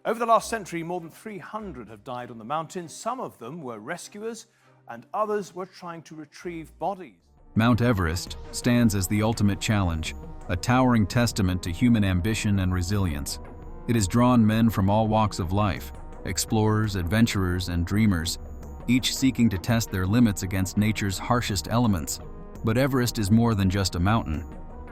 Over the last century, more than 300 have died on the mountain. Some of them were rescuers, and others were trying to retrieve bodies. Mount Everest stands as the ultimate challenge, a towering testament to human ambition and resilience. It has drawn men from all walks of life, explorers, adventurers, and dreamers, each seeking to test their limits against nature's harshest elements. But Everest is more than just a mountain.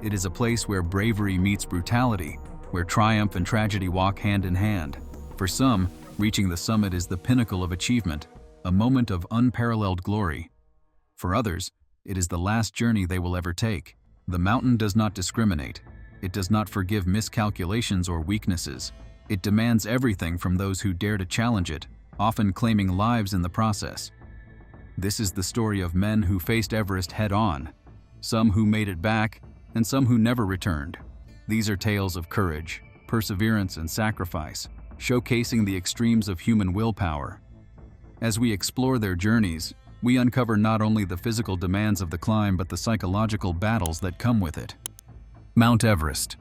It is a place where bravery meets brutality, where triumph and tragedy walk hand in hand. For some, reaching the summit is the pinnacle of achievement, a moment of unparalleled glory. For others, it is the last journey they will ever take. The mountain does not discriminate. It does not forgive miscalculations or weaknesses. It demands everything from those who dare to challenge it, often claiming lives in the process. This is the story of men who faced Everest head-on, some who made it back, and some who never returned. These are tales of courage, perseverance, and sacrifice, showcasing the extremes of human willpower. As we explore their journeys, we uncover not only the physical demands of the climb but the psychological battles that come with it. Mount Everest,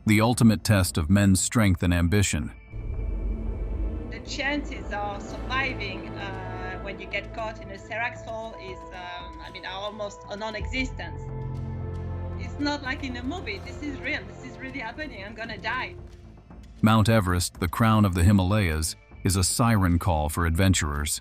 the ultimate test of men's strength and ambition. The chances of surviving when you get caught in a serac fall are almost non-existent. It's not like in a movie. This is real. This is really happening. I'm gonna die. Mount Everest, the crown of the Himalayas, is a siren call for adventurers.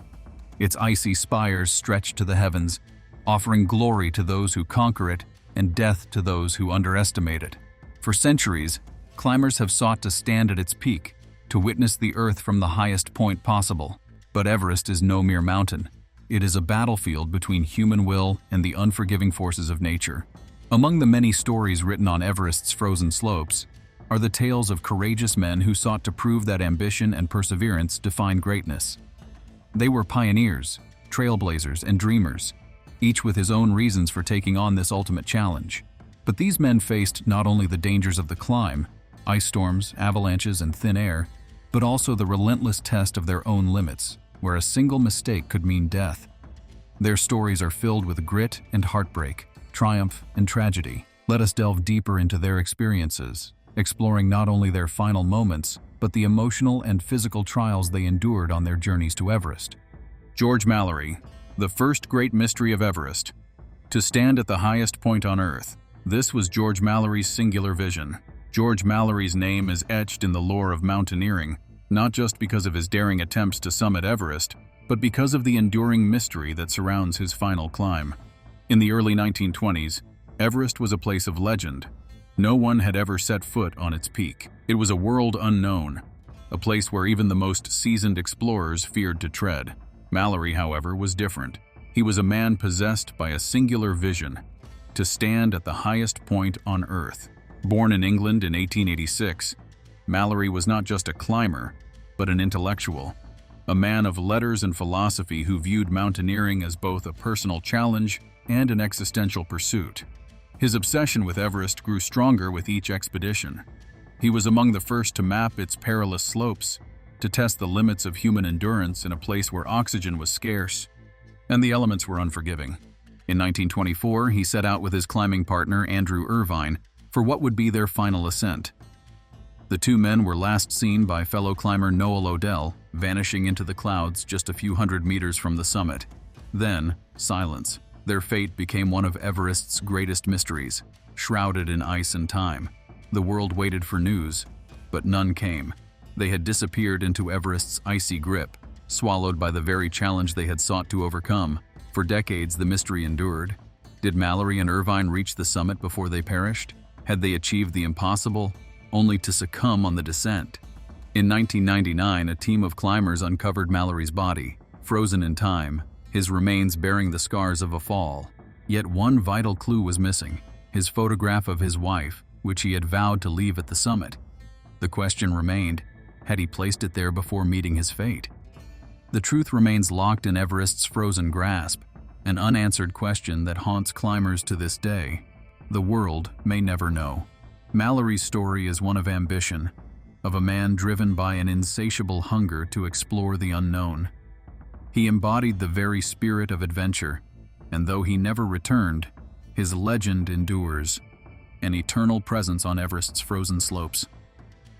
Its icy spires stretch to the heavens, offering glory to those who conquer it and death to those who underestimate it. For centuries, climbers have sought to stand at its peak, to witness the Earth from the highest point possible. But Everest is no mere mountain. It is a battlefield between human will and the unforgiving forces of nature. Among the many stories written on Everest's frozen slopes are the tales of courageous men who sought to prove that ambition and perseverance define greatness. They were pioneers, trailblazers, and dreamers, each with his own reasons for taking on this ultimate challenge. But these men faced not only the dangers of the climb, ice storms, avalanches, and thin air, but also the relentless test of their own limits, where a single mistake could mean death. Their stories are filled with grit and heartbreak, triumph and tragedy. Let us delve deeper into their experiences, exploring not only their final moments, but the emotional and physical trials they endured on their journeys to Everest. George Mallory, the first great mystery of Everest. To stand at the highest point on Earth. This was George Mallory's singular vision. George Mallory's name is etched in the lore of mountaineering, not just because of his daring attempts to summit Everest, but because of the enduring mystery that surrounds his final climb. In the early 1920s, Everest was a place of legend. No one had ever set foot on its peak. It was a world unknown, a place where even the most seasoned explorers feared to tread. Mallory, however, was different. He was a man possessed by a singular vision, to stand at the highest point on Earth. Born in England in 1886, Mallory was not just a climber, but an intellectual, a man of letters and philosophy who viewed mountaineering as both a personal challenge and an existential pursuit. His obsession with Everest grew stronger with each expedition. He was among the first to map its perilous slopes, to test the limits of human endurance in a place where oxygen was scarce and the elements were unforgiving. In 1924, he set out with his climbing partner Andrew Irvine for what would be their final ascent. The two men were last seen by fellow climber Noel Odell, vanishing into the clouds just a few hundred meters from the summit. Then, silence. Their fate became one of Everest's greatest mysteries, shrouded in ice and time. The world waited for news, but none came. They had disappeared into Everest's icy grip, swallowed by the very challenge they had sought to overcome. For decades, the mystery endured. Did Mallory and Irvine reach the summit before they perished? Had they achieved the impossible, only to succumb on the descent? In 1999, a team of climbers uncovered Mallory's body, frozen in time, his remains bearing the scars of a fall. Yet one vital clue was missing, his photograph of his wife, which he had vowed to leave at the summit. The question remained, had he placed it there before meeting his fate? The truth remains locked in Everest's frozen grasp, an unanswered question that haunts climbers to this day. The world may never know. Mallory's story is one of ambition, of a man driven by an insatiable hunger to explore the unknown. He embodied the very spirit of adventure, and though he never returned, his legend endures, an eternal presence on Everest's frozen slopes.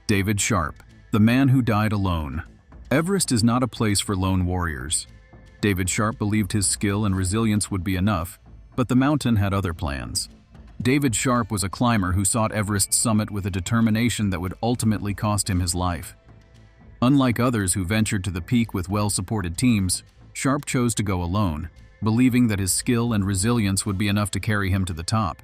David Sharp, The man who died alone. Everest is not a place for lone warriors. David Sharp believed his skill and resilience would be enough, but the mountain had other plans. David Sharp was a climber who sought Everest's summit with a determination that would ultimately cost him his life. Unlike others who ventured to the peak with well-supported teams, Sharp chose to go alone, believing that his skill and resilience would be enough to carry him to the top.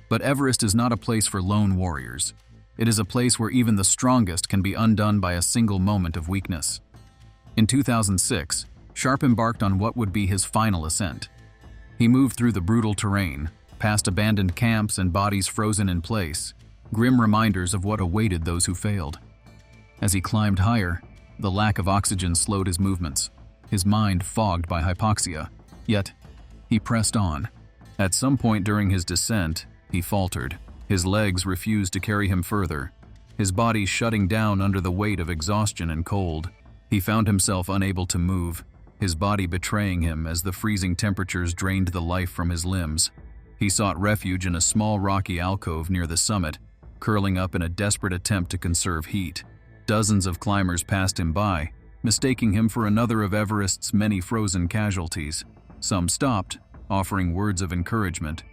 But Everest is not a place for lone warriors. It is a place where even the strongest can be undone by a single moment of weakness. In 2006, Sharp embarked on what would be his final ascent. He moved through the brutal terrain, past abandoned camps and bodies frozen in place, grim reminders of what awaited those who failed. As he climbed higher, the lack of oxygen slowed his movements, his mind fogged by hypoxia. Yet, he pressed on. At some point during his descent, he faltered. His legs refused to carry him further, his body shutting down under the weight of exhaustion and cold. He found himself unable to move, his body betraying him as the freezing temperatures drained the life from his limbs. He sought refuge in a small rocky alcove near the summit, curling up in a desperate attempt to conserve heat. Dozens of climbers passed him by, mistaking him for another of Everest's many frozen casualties. Some stopped, offering words of encouragement.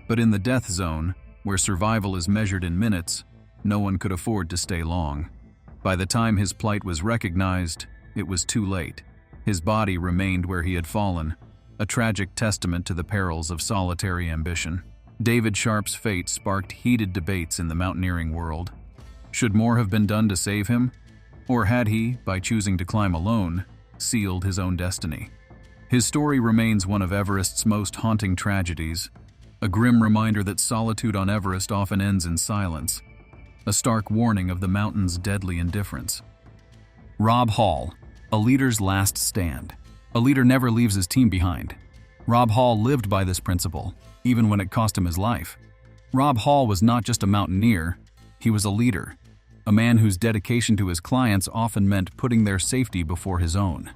But in the death zone, where survival is measured in minutes, no one could afford to stay long. By the time his plight was recognized, it was too late. His body remained where he had fallen, a tragic testament to the perils of solitary ambition. David Sharp's fate sparked heated debates in the mountaineering world. Should more have been done to save him? Or had he, by choosing to climb alone, sealed his own destiny? His story remains one of Everest's most haunting tragedies, a grim reminder that solitude on Everest often ends in silence, a stark warning of the mountain's deadly indifference. Rob Hall, a leader's last stand. A leader never leaves his team behind. Rob Hall lived by this principle, even when it cost him his life. Rob Hall was not just a mountaineer, he was a leader, a man whose dedication to his clients often meant putting their safety before his own.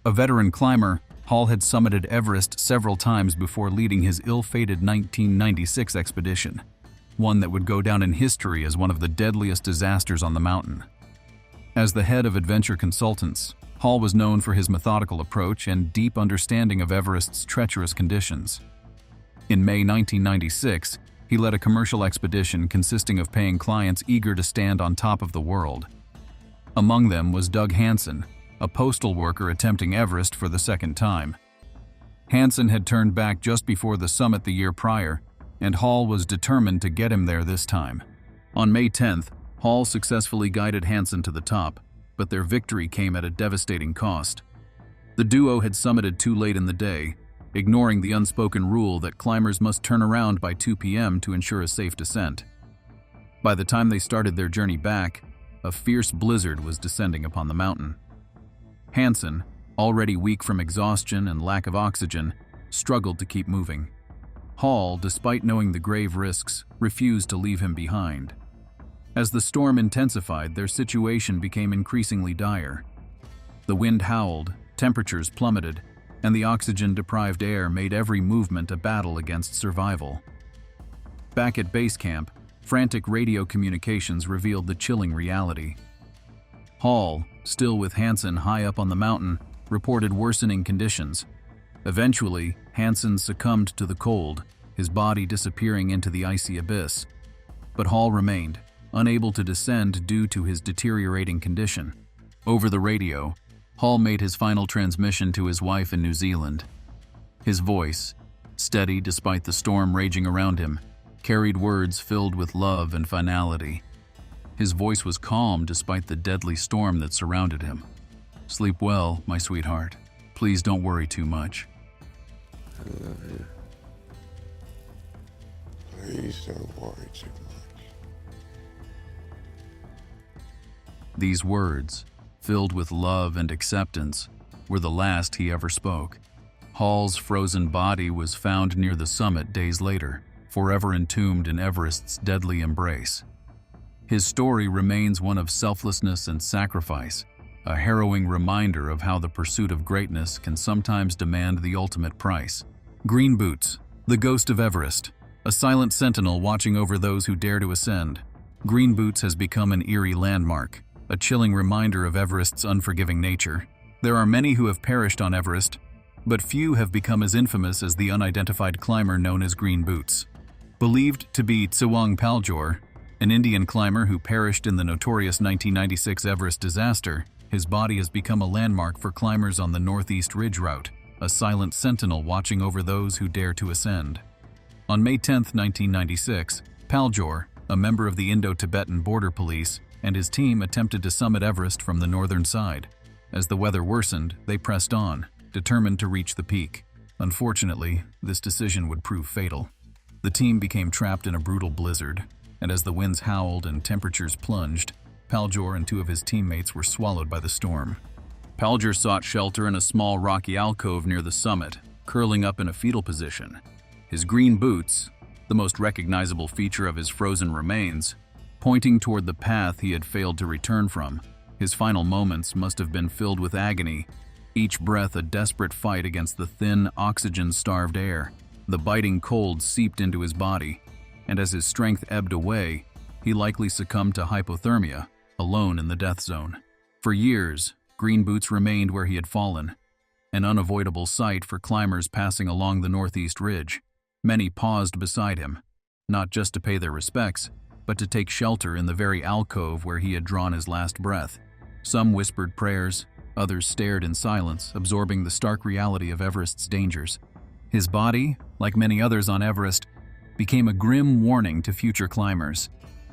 A veteran climber, Hall had summited Everest several times before leading his ill-fated 1996 expedition, one that would go down in history as one of the deadliest disasters on the mountain. As the head of Adventure Consultants, Hall was known for his methodical approach and deep understanding of Everest's treacherous conditions. In May 1996, he led a commercial expedition consisting of paying clients eager to stand on top of the world. Among them was Doug Hansen, a postal worker attempting Everest for the second time. Hansen had turned back just before the summit the year prior, and Hall was determined to get him there this time. On May 10th, Hall successfully guided Hansen to the top, but their victory came at a devastating cost. The duo had summited too late in the day, ignoring the unspoken rule that climbers must turn around by 2 p.m. to ensure a safe descent. By the time they started their journey back, a fierce blizzard was descending upon the mountain. Hansen, already weak from exhaustion and lack of oxygen, struggled to keep moving. Hall, despite knowing the grave risks, refused to leave him behind. As the storm intensified, their situation became increasingly dire. The wind howled, temperatures plummeted, and the oxygen-deprived air made every movement a battle against survival. Back at base camp, frantic radio communications revealed the chilling reality. Hall, still with Hansen high up on the mountain, reported worsening conditions. Eventually, Hansen succumbed to the cold, his body disappearing into the icy abyss. But Hall remained, unable to descend due to his deteriorating condition. Over the radio, Hall made his final transmission to his wife in New Zealand. His voice, steady despite the storm raging around him, carried words filled with love and finality. His voice was calm despite the deadly storm that surrounded him. "Sleep well, my sweetheart. Please don't worry too much." I love you. Please don't worry too much. These words, filled with love and acceptance, were the last he ever spoke. Hall's frozen body was found near the summit days later, forever entombed in Everest's deadly embrace. His story remains one of selflessness and sacrifice, a harrowing reminder of how the pursuit of greatness can sometimes demand the ultimate price. Green Boots, the ghost of Everest, a silent sentinel watching over those who dare to ascend. Green Boots has become an eerie landmark, a chilling reminder of Everest's unforgiving nature. There are many who have perished on Everest, but few have become as infamous as the unidentified climber known as Green Boots. Believed to be Tsewang Paljor, an Indian climber who perished in the notorious 1996 Everest disaster, his body has become a landmark for climbers on the Northeast Ridge route, a silent sentinel watching over those who dare to ascend. On May 10, 1996, Paljor, a member of the Indo-Tibetan Border Police, and his team attempted to summit Everest from the northern side. As the weather worsened, they pressed on, determined to reach the peak. Unfortunately, this decision would prove fatal. The team became trapped in a brutal blizzard, and as the winds howled and temperatures plunged, Paljor and two of his teammates were swallowed by the storm. Paljor sought shelter in a small rocky alcove near the summit, curling up in a fetal position. His green boots, the most recognizable feature of his frozen remains, pointing toward the path he had failed to return from. His final moments must have been filled with agony, each breath a desperate fight against the thin, oxygen-starved air. The biting cold seeped into his body, and as his strength ebbed away, he likely succumbed to hypothermia, alone in the death zone. For years, Green Boots remained where he had fallen, an unavoidable sight for climbers passing along the Northeast Ridge. Many paused beside him, not just to pay their respects, but to take shelter in the very alcove where he had drawn his last breath. Some whispered prayers, others stared in silence, absorbing the stark reality of Everest's dangers. His body, like many others on Everest, became a grim warning to future climbers.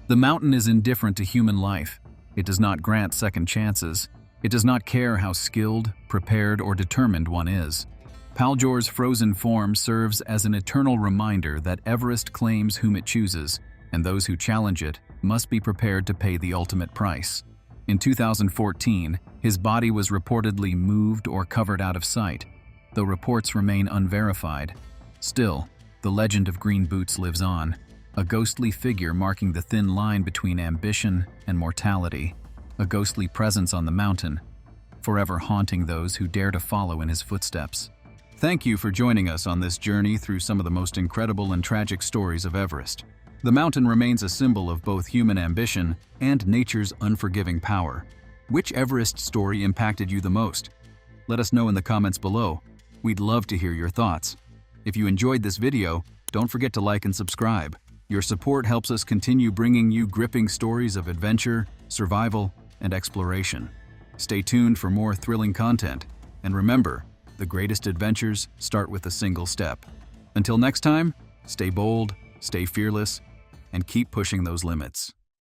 The mountain is indifferent to human life. It does not grant second chances. It does not care how skilled, prepared, or determined one is. Paljor's frozen form serves as an eternal reminder that Everest claims whom it chooses, and those who challenge it must be prepared to pay the ultimate price. In 2014, his body was reportedly moved or covered out of sight, though reports remain unverified. Still, the legend of Green Boots lives on, a ghostly figure marking the thin line between ambition and mortality, a ghostly presence on the mountain, forever haunting those who dare to follow in his footsteps. Thank you for joining us on this journey through some of the most incredible and tragic stories of Everest. The mountain remains a symbol of both human ambition and nature's unforgiving power. Which Everest story impacted you the most? Let us know in the comments below. We'd love to hear your thoughts. If you enjoyed this video, don't forget to like and subscribe. Your support helps us continue bringing you gripping stories of adventure, survival, and exploration. Stay tuned for more thrilling content, and remember, the greatest adventures start with a single step. Until next time, stay bold, stay fearless, and keep pushing those limits.